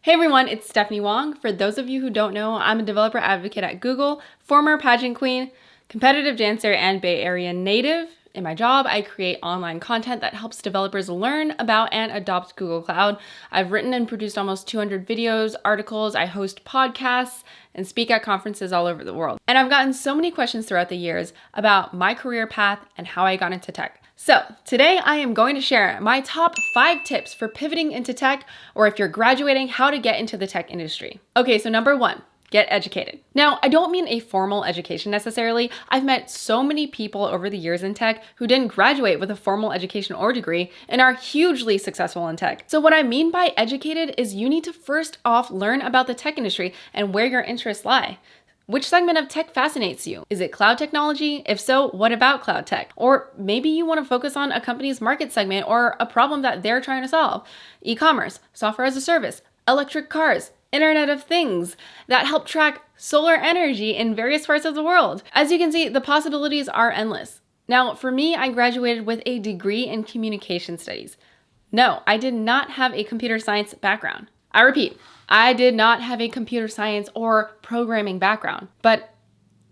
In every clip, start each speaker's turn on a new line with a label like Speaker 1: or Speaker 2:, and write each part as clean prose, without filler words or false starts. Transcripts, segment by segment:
Speaker 1: Hey everyone, it's Stephanie Wong. For those of you who don't know, I'm a developer advocate at Google, former pageant queen, competitive dancer, and Bay Area native. In my job, I create online content that helps developers learn about and adopt Google Cloud. I've written and produced almost 200 videos, articles, I host podcasts, and speak at conferences all over the world. And I've gotten so many questions throughout the years about my career path and how I got into tech. So today I am going to share my top 5 tips for pivoting into tech, or if you're graduating, how to get into the tech industry. Okay, so number 1. Get educated. Now, I don't mean a formal education necessarily. I've met so many people over the years in tech who didn't graduate with a formal education or degree and are hugely successful in tech. So what I mean by educated is you need to first off learn about the tech industry and where your interests lie. Which segment of tech fascinates you? Is it cloud technology? If so, what about cloud tech? Or maybe you want to focus on a company's market segment or a problem that they're trying to solve. E-commerce, software as a service, electric cars, Internet of Things that help track solar energy in various parts of the world. As you can see, the possibilities are endless. Now, for me, I graduated with a degree in communication studies. No, I did not have a computer science background. I repeat, I did not have a computer science or programming background, but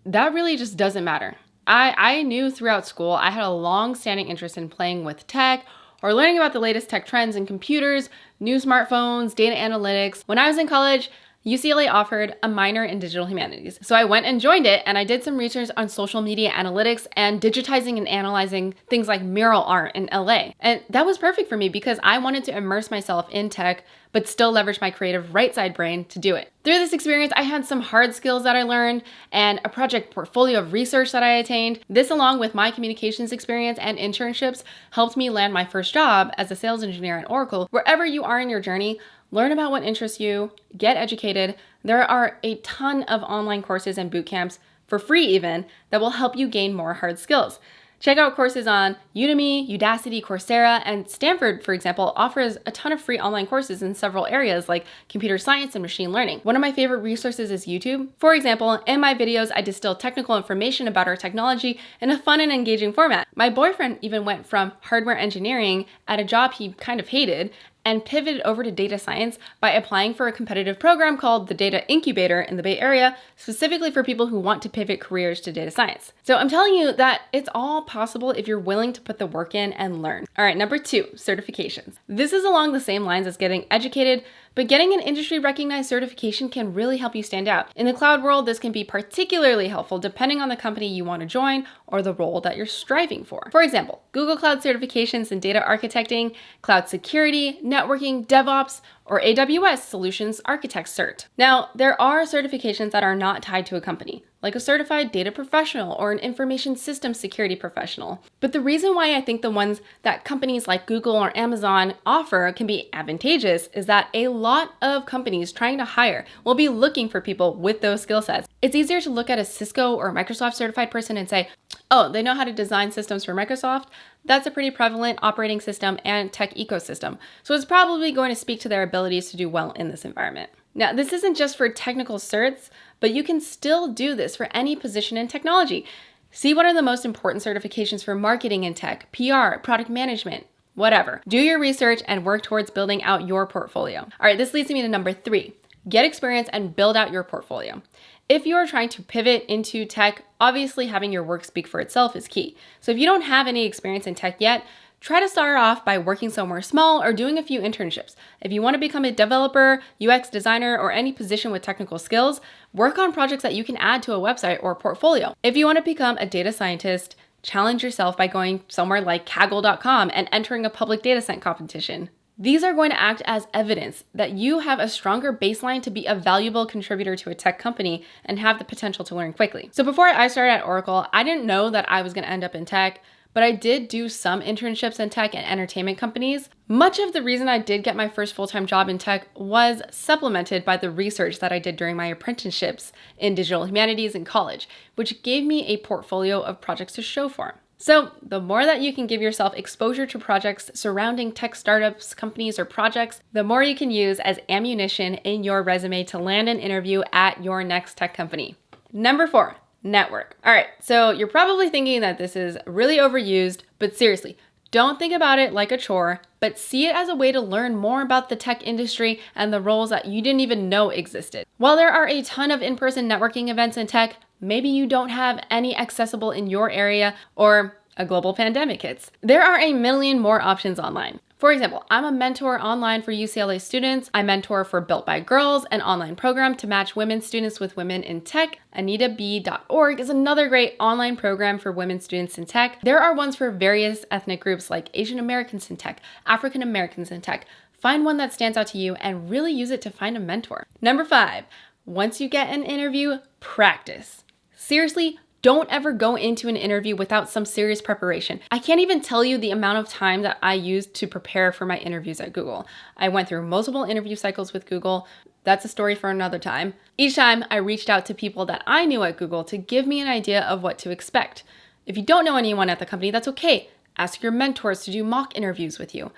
Speaker 1: that really just doesn't matter. I knew throughout school I had a long-standing interest in playing with tech or learning about the latest tech trends in computers, new smartphones, data analytics. When I was in college, UCLA offered a minor in digital humanities. So I went and joined it, and I did some research on social media analytics and digitizing and analyzing things like mural art in LA. And that was perfect for me because I wanted to immerse myself in tech, but still leverage my creative right side brain to do it. Through this experience, I had some hard skills that I learned and a project portfolio of research that I attained. This, along with my communications experience and internships, helped me land my first job as a sales engineer at Oracle. Wherever you are in your journey, learn about what interests you, get educated. There are a ton of online courses and boot camps, for free even, that will help you gain more hard skills. Check out courses on Udemy, Udacity, Coursera, and Stanford, for example, offers a ton of free online courses in several areas like computer science and machine learning. One of my favorite resources is YouTube. For example, in my videos, I distill technical information about our technology in a fun and engaging format. My boyfriend even went from hardware engineering at a job he kind of hated and pivoted over to data science by applying for a competitive program called the Data Incubator in the Bay Area, specifically for people who want to pivot careers to data science. So I'm telling you that it's all possible if you're willing to put the work in and learn. All right, number 2, certifications. This is along the same lines as getting educated, but getting an industry recognized certification can really help you stand out. In the cloud world, this can be particularly helpful depending on the company you want to join or the role that you're striving for. For example, Google Cloud certifications in data architecting, cloud security, networking, DevOps, or AWS Solutions Architect Cert. Now, there are certifications that are not tied to a company, like a certified data professional or an information systems security professional. But the reason why I think the ones that companies like Google or Amazon offer can be advantageous is that a lot of companies trying to hire will be looking for people with those skill sets. It's easier to look at a Cisco or Microsoft certified person and say, oh, they know how to design systems for Microsoft. That's a pretty prevalent operating system and tech ecosystem. So it's probably going to speak to their abilities to do well in this environment. Now, this isn't just for technical certs, but you can still do this for any position in technology. See what are the most important certifications for marketing in tech, PR, product management, whatever. Do your research and work towards building out your portfolio. All right, this leads me to number 3. Get experience and build out your portfolio. If you are trying to pivot into tech, obviously having your work speak for itself is key. So if you don't have any experience in tech yet, try to start off by working somewhere small or doing a few internships. If you want to become a developer, UX designer, or any position with technical skills, work on projects that you can add to a website or portfolio. If you want to become a data scientist, challenge yourself by going somewhere like Kaggle.com and entering a public data science competition. These are going to act as evidence that you have a stronger baseline to be a valuable contributor to a tech company and have the potential to learn quickly. So before I started at Oracle, I didn't know that I was going to end up in tech, but I did do some internships in tech and entertainment companies. Much of the reason I did get my first full-time job in tech was supplemented by the research that I did during my apprenticeships in digital humanities in college, which gave me a portfolio of projects to show for. So the more that you can give yourself exposure to projects surrounding tech startups, companies, or projects, the more you can use as ammunition in your resume to land an interview at your next tech company. Number 4, network. All right, so you're probably thinking that this is really overused, but seriously, Don't think about it like a chore, but see it as a way to learn more about the tech industry and the roles that you didn't even know existed. While there are a ton of in-person networking events in tech, maybe you don't have any accessible in your area or a global pandemic hits. There are a million more options online. For example, I'm a mentor online for UCLA students. I mentor for Built by Girls, an online program to match women students with women in tech. AnitaB.org is another great online program for women students in tech. There are ones for various ethnic groups like Asian Americans in tech, African Americans in tech. Find one that stands out to you and really use it to find a mentor. Number 5, once you get an interview, practice. Seriously, don't ever go into an interview without some serious preparation. I can't even tell you the amount of time that I used to prepare for my interviews at Google. I went through multiple interview cycles with Google. That's a story for another time. Each time I reached out to people that I knew at Google to give me an idea of what to expect. If you don't know anyone at the company, that's okay. Ask your mentors to do mock interviews with you.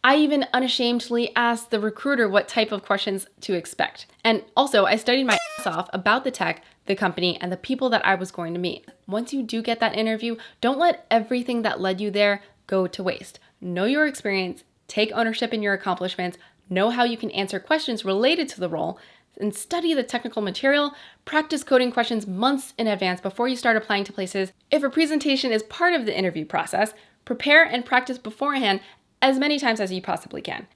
Speaker 1: I even unashamedly asked the recruiter what type of questions to expect. And also, I studied my ass off about the tech, the company, and the people that I was going to meet. Once you do get that interview, don't let everything that led you there go to waste. Know your experience, take ownership in your accomplishments, know how you can answer questions related to the role, and study the technical material. Practice coding questions months in advance before you start applying to places. If a presentation is part of the interview process, prepare and practice beforehand as many times as you possibly can.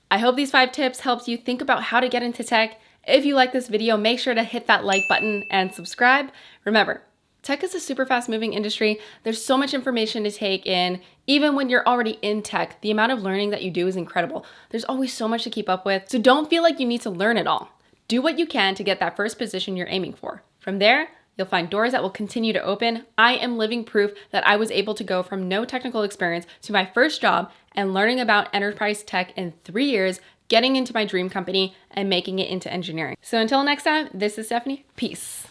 Speaker 1: I hope these 5 tips helped you think about how to get into tech. If you like this video, make sure to hit that like button and subscribe. Remember, tech is a super fast moving industry. There's so much information to take in. Even when you're already in tech, the amount of learning that you do is incredible. There's always so much to keep up with. So don't feel like you need to learn it all. Do what you can to get that first position you're aiming for. From there, you'll find doors that will continue to open. I am living proof that I was able to go from no technical experience to my first job and learning about enterprise tech in 3 years, getting into my dream company and making it into engineering. So until next time, this is Stephanie. Peace.